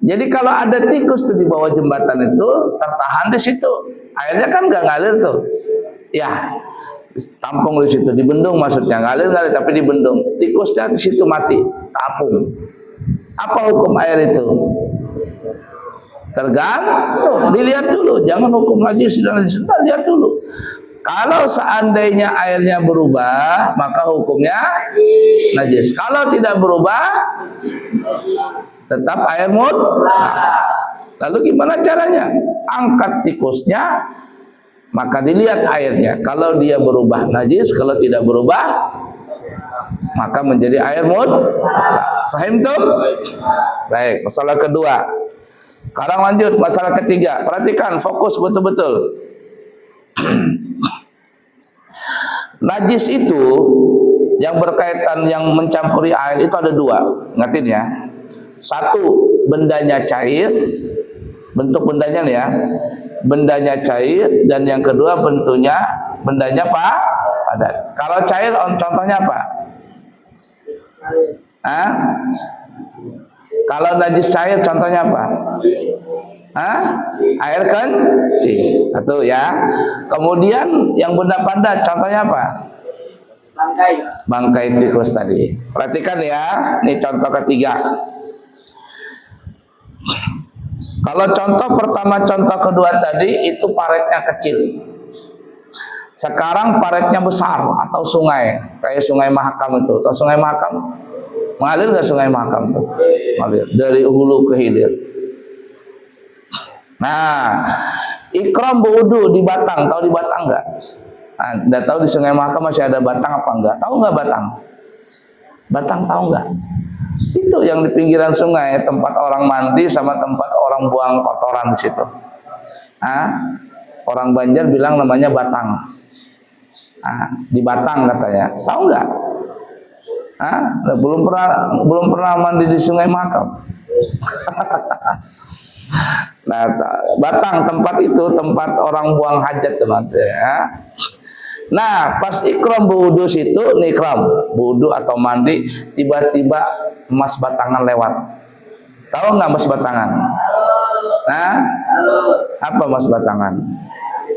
Jadi kalau ada tikus tuh di bawah jembatan itu tertahan di situ, airnya kan nggak ngalir tuh, ya tampung di situ, dibendung maksudnya, ngalir tapi dibendung, tikusnya di situ mati, tapung. Apa hukum air itu? Tergantung, dilihat dulu, jangan hukum najis dan najis, lihat dulu. Kalau seandainya airnya berubah, maka hukumnya najis. Kalau tidak berubah, tetap air mutlak. Lalu gimana caranya? Angkat tikusnya, maka dilihat airnya. Kalau dia berubah najis, kalau tidak berubah, maka menjadi air mutlak. Fahim tuh? Baik, masalah kedua. Sekarang lanjut masalah ketiga. Perhatikan, fokus betul-betul. Najis itu yang berkaitan, yang mencampuri air itu ada dua. Ingatin ya. Satu, bendanya cair, bentuk bendanya nih ya, bendanya cair, dan yang kedua bentuknya bendanya padat. Kalau cair, contohnya apa? Hah? Kalau najis cair contohnya apa? Hah? Air kencing. Satu ya. Kemudian yang benda padat contohnya apa? Bangkai tikus tadi. Perhatikan ya, ini contoh ketiga. Kalau contoh pertama, contoh kedua tadi itu paretnya kecil. Sekarang paretnya besar atau sungai, kayak Sungai Mahakam itu. Atau Sungai Mahakam mengalir nggak? Sungai Mahakam tuh mengalir dari hulu ke hilir. Nah, ikram berwudu di Batang, tahu di Batang nggak? Nah, nggak tahu di Sungai Mahakam masih ada batang apa enggak? Tahu nggak Batang? Batang tahu nggak? Itu yang di pinggiran sungai, tempat orang mandi sama tempat orang buang kotoran di situ. Orang Banjar bilang namanya Batang. Di Batang katanya. Tahu nggak? Belum pernah mandi di Sungai Mahakam. Nah, Batang tempat itu tempat orang buang hajat teman ya. Nah, pas ikram berwudu situ, nih ikram berwudu atau mandi, tiba-tiba emas batangan lewat. Tahu nggak emas batangan? Apa emas batangan?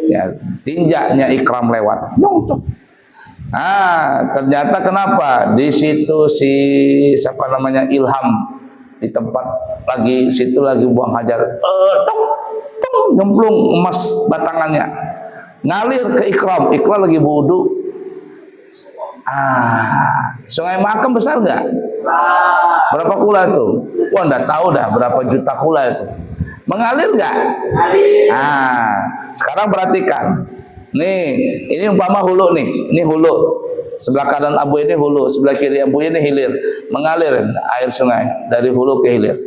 Ya, tinjaknya ikram lewat. Ternyata kenapa? Di situ si siapa namanya Ilham di tempat lagi situ lagi buang hajar, nyemplung emas batangannya. Ngalir ke ikram lagi berwudu. Sungai Mahakam besar nggak? Berapa kula itu? Wah, nggak tahu dah berapa juta kula itu. Mengalir nggak? Sekarang perhatikan. Nih, ini umpama hulu nih. Ini hulu. Sebelah kanan abu ini hulu, sebelah kiri abu ini hilir. Mengalir air sungai dari hulu ke hilir.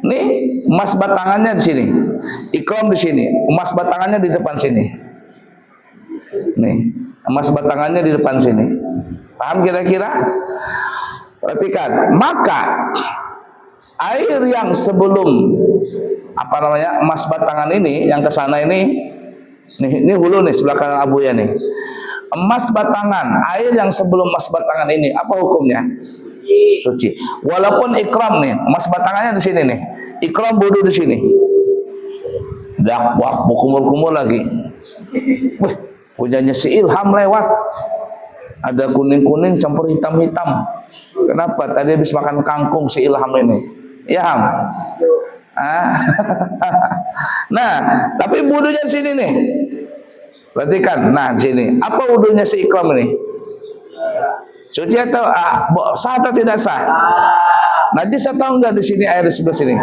Nih, emas batangannya di sini. Ikram di sini. Emas batangannya di depan sini. Nih, emas batangannya di depan sini. Paham kira-kira? Perhatikan. Maka air yang sebelum emas batangan ini yang ke sana ini hulu nih sebelah kanan abu ya nih. Emas batangan, air yang sebelum emas batangan ini apa hukumnya? Suci. Walaupun ikram nih, emas batangannya di sini nih. Ikram wudu di sini. Wah, kumul-kumul lagi. Wih, punyanya si Ilham lewat. Ada kuning-kuning campur hitam-hitam. Kenapa? Tadi habis makan kangkung si Ilham ini. Ya, Ham. Nah, tapi wudunya di sini nih. Perhatikan, nah di sini. Apa wudunya si ikram ini? Suci atau sah atau tidak sah? Najis atau enggak di sini air di sebelah sini?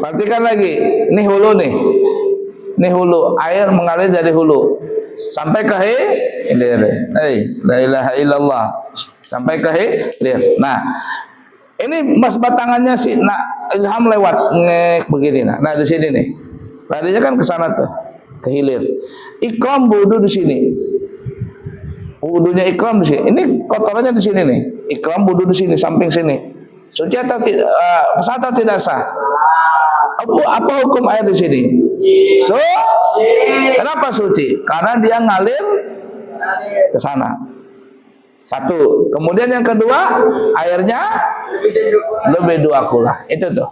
Perhatikan lagi. Ini hulu nih. Ini hulu, air mengalir dari hulu sampai ke hilir. La ilaha illallah. Sampai ke hilir. Nah, ini emas batangannya sih. Nah, Ilham lewat begini. Nah, di sini nih. Larinya kan ke sana tuh, ke hilir. Ikram wudu di sini. Wudunya ikram di sini. Ini kotorannya di sini nih. Ikram wudu di sini, samping sini. Suci atau tidak? Sah atau tidak sah? Apa hukum air di sini? Kenapa suci? Karena dia ngalir ke sana. Satu. Kemudian yang kedua, airnya lebih 2 kula. Itu tuh.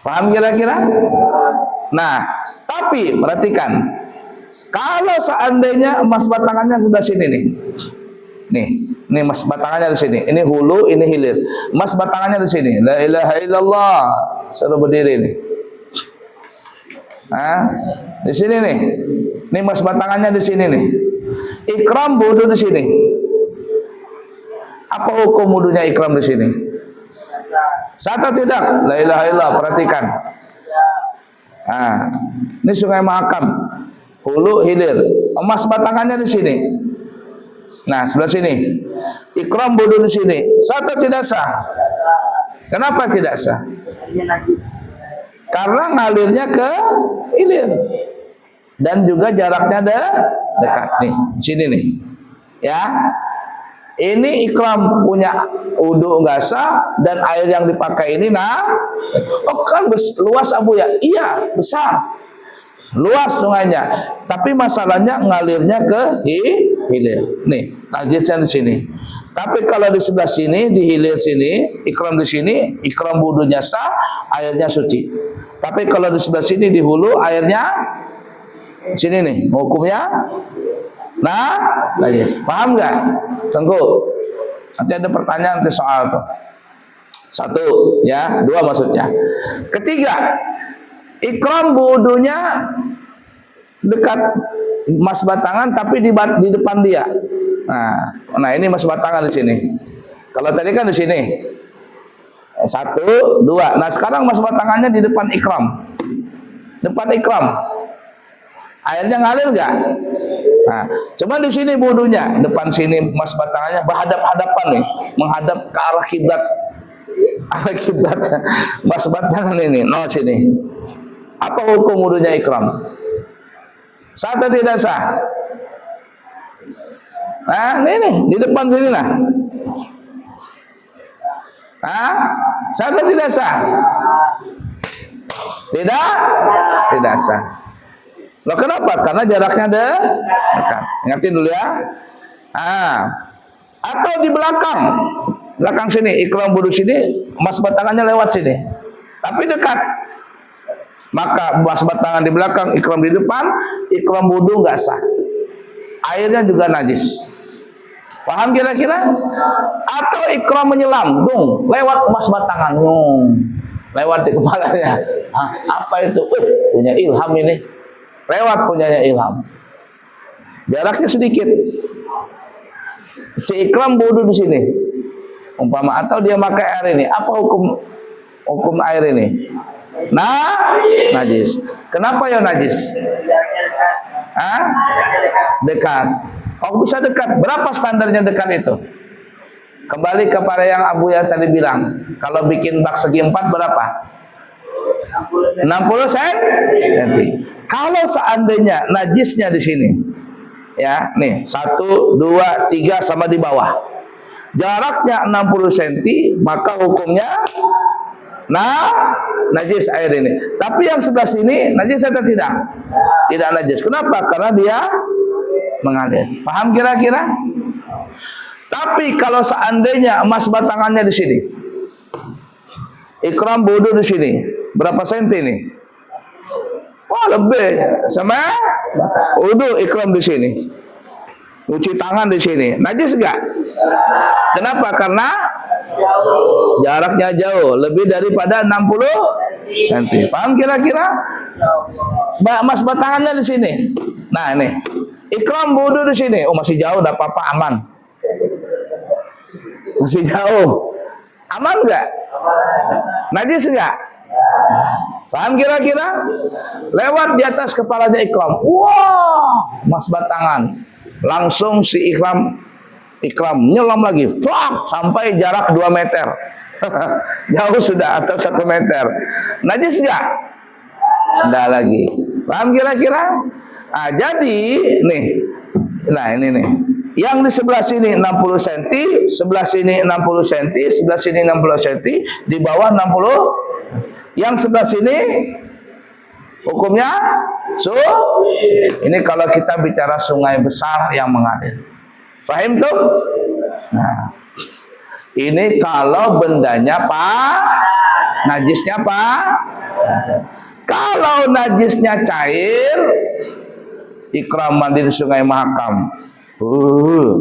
Paham kira-kira? Nah, tapi perhatikan. Kalau seandainya emas batangannya sebelah sini nih. Nih emas batangannya di sini. Ini hulu, ini hilir. Emas batangannya di sini. La ilaha illallah. Suruh berdiri nih. Di sini nih. Ini emas batangannya di sini nih. Ikram wudu di sini. Apa hukum wudunya ikram di sini? Sah atau tidak? La ilaha illallah. Perhatikan. Ini Sungai Mahakam. Hulu, hilir. Emas batangannya di sini. Nah, sebelah sini. Ikram wudu di sini. Sah atau tidak sah? Kenapa tidak sah? Karena ngalirnya ke hilir. Dan juga jaraknya dekat nih, sini nih. Ya. Ini ikram punya wudu enggak sah dan air yang dipakai ini kan luas Abu ya? Iya, besar. Luas sungainya. Tapi masalahnya ngalirnya ke hilir. Nih, najisnya di sini. Tapi kalau di sebelah sini, di hilir sini, ikram di sini, ikram wudunya sah, airnya suci. Tapi kalau di sebelah sini di hulu, airnya sini nih, hukumnya najis. Paham nggak? Tunggu. Nanti ada pertanyaan nanti soal tuh. 1, ya, 2 maksudnya. Ketiga, ikram wudunya dekat emas batangan tapi di depan dia. Nah ini emas batangan di sini. Kalau tadi kan di sini. 1, 2. Nah sekarang emas batangannya di depan ikram. Depan ikram. Airnya ngalir nggak? Nah, cuma di sini wudunya, depan sini emas batangannya berhadap-hadapan nih, menghadap ke arah kiblat. Arah kiblat emas batangan ini, sini. Apa hukum wudunya ikram? Sah atau tidak sah? Nah, ini di depan sini lah. Sah atau tidak sah? Tidak sah. Loh kenapa? Karena jaraknya dekat. Ingatin dulu ya. Atau di belakang sini, ikram wudu sini, emas batangannya lewat sini. Tapi dekat. Maka emas batangan di belakang, ikram di depan, ikram wudu nggak sah. Airnya juga najis. Paham kira-kira? Atau ikram menyelam, lewat emas batangan, lewat di kepalanya. Apa itu? Punya ilham ini. Lewat punyanya ilham. Jaraknya sedikit. Si ikram wudu di sini. Umpama atau dia pakai air ini. Apa hukum air ini? Najis. Kenapa ya najis? Dekat. Bisa dekat. Berapa standarnya dekat itu? Kembali kepada yang Abu ya tadi bilang. Kalau bikin bak segi 4 berapa? 60 cm. Kalau seandainya najisnya di sini, ya, nih 1, 2, 3 sama di bawah, jaraknya 60 cm, maka hukumnya najis air ini. Tapi yang sebelah sini najis atau tidak? Tidak najis. Kenapa? Karena dia mengalir. Paham kira-kira? Tapi kalau seandainya emas batangannya di sini, ikram wudu di sini, berapa senti nih? Lebih sama wudu ikram di sini. Cuci tangan di sini. Najis enggak? Kenapa? Karena jaraknya jauh, lebih daripada 60 cm. Paham kira-kira? Emas batangannya di sini. Nah, ini. Ikram wudu di sini. Masih jauh, enggak apa-apa, aman. Masih jauh. Aman enggak? Najis enggak? Paham kira-kira? Lewat di atas kepalanya ikram. Emas batangan. Langsung si ikram nyelam lagi. Sampai jarak 2 meter. Jauh sudah atau 1 meter. Najis enggak? Enggak lagi. Paham kira-kira? Jadi nih. Nah, ini nih. Yang di sebelah sini 60 cm, sebelah sini 60 cm, sebelah sini 60 cm, di bawah 60. Yang sebelah sini hukumnya ini kalau kita bicara sungai besar yang mengalir. Fahim tuh? Nah, ini kalau bendanya najisnya kalau najisnya cair, Ikram mandi di Sungai Mahakam.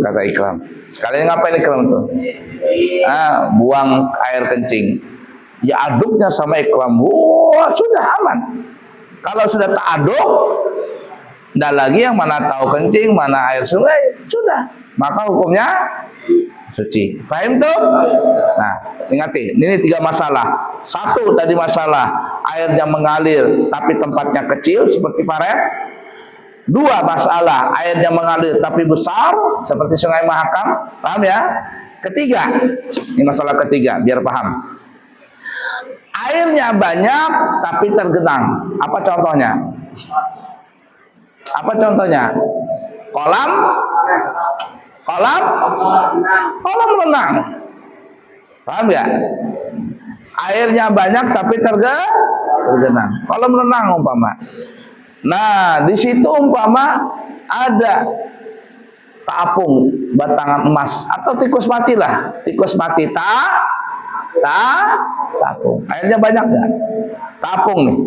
Kata Ikram. Sekalian ngapain Ikram tuh? Buang air kencing. Ya aduknya sama Ikram. Wah, sudah aman. Kalau sudah tak aduk, nggak lagi yang mana tahu kencing, mana air sungai, sudah. Maka hukumnya suci. Fahim tuh? Nah, ingati, ini 3 masalah. 1 tadi masalah airnya mengalir tapi tempatnya kecil seperti paret. 2 masalah airnya mengalir tapi besar seperti Sungai Mahakam. Paham ya? Ketiga, ini masalah ketiga biar paham. Airnya banyak tapi tergenang. Apa contohnya? Apa contohnya? Kolam renang. Paham ya? Airnya banyak tapi tergenang. Kolam renang umpama. Nah, di situ umpama ada apung batangan emas atau tikus mati lah. Tikus mati tapung. Airnya banyak enggak? Tapung nih.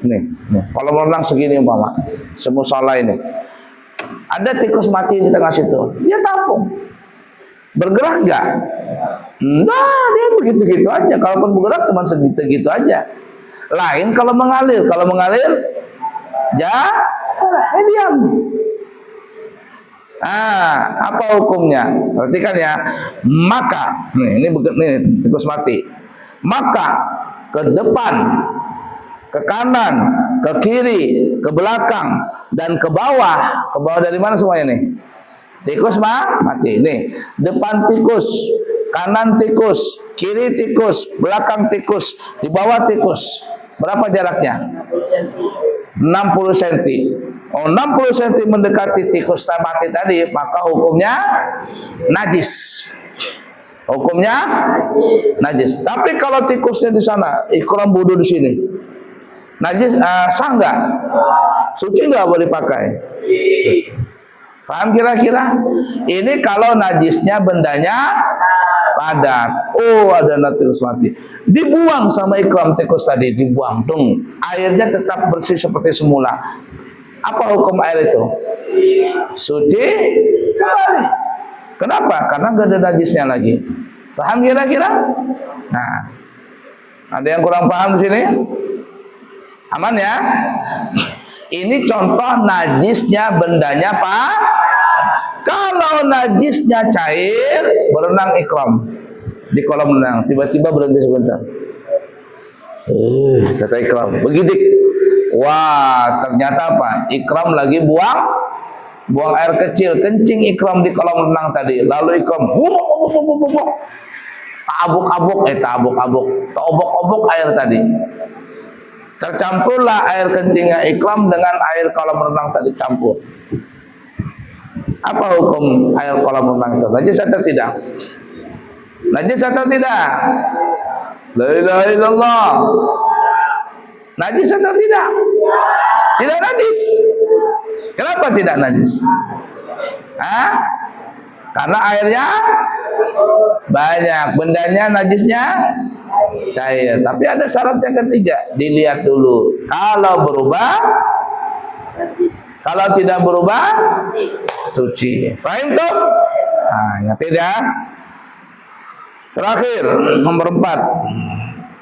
Nih. Kolam renang segini umpama. Semusola ini. Ada tikus mati di tengah situ. Dia tapung. Bergerak enggak? Nah, dia begitu-gitu aja. Kalaupun bergerak cuma segitu-gitu aja. Lain kalau mengalir. Kalau mengalir, diam. Apa hukumnya? Perhatikan ya. Maka, ini tikus mati. Maka ke depan, ke kanan, ke kiri, ke belakang, dan ke bawah. Ke bawah dari mana semuanya nih? Tikus mati. Nih, depan tikus, kanan tikus, kiri tikus, belakang tikus, di bawah tikus. Berapa jaraknya? 60 cm. 60 cm mendekati tikus mati tadi, maka hukumnya najis. Hukumnya najis. Tapi kalau tikusnya di sana, Ikram wudu di sini, najis, sah nggak? Suci nggak boleh pakai? Paham kira-kira? Ini kalau najisnya bendanya padat. Oh, ada tikus mati. Dibuang sama Ikram tikus tadi, dibuang. Airnya tetap bersih seperti semula. Apa hukum air itu? Suci kembali. Kenapa? Karena nggak ada najisnya lagi. Paham kira-kira? Nah, ada yang kurang paham di sini? Aman ya? Ini contoh najisnya bendanya Kalau najisnya cair, berenang Ikram di kolam renang, tiba-tiba berhenti sebentar. Kata Ikram, begidik. Wah, ternyata apa? Ikram lagi buang air kecil, kencing Ikram di kolam renang tadi. Lalu Ikram obok-obok air tadi. Tercampurlah air kencingnya Ikram dengan air kolam renang tadi campur. Apa hukum air kolam renang itu? Najis atau tidak? Najis atau tidak? La ilaha illallah. Najis atau tidak? Tidak najis. Kenapa tidak najis? Karena airnya banyak, bendanya najisnya cair. Tapi ada syarat yang ketiga, dilihat dulu. Kalau berubah, kalau tidak berubah, suci. Fahim tuh? Ingat tidak? Terakhir, nomor 4.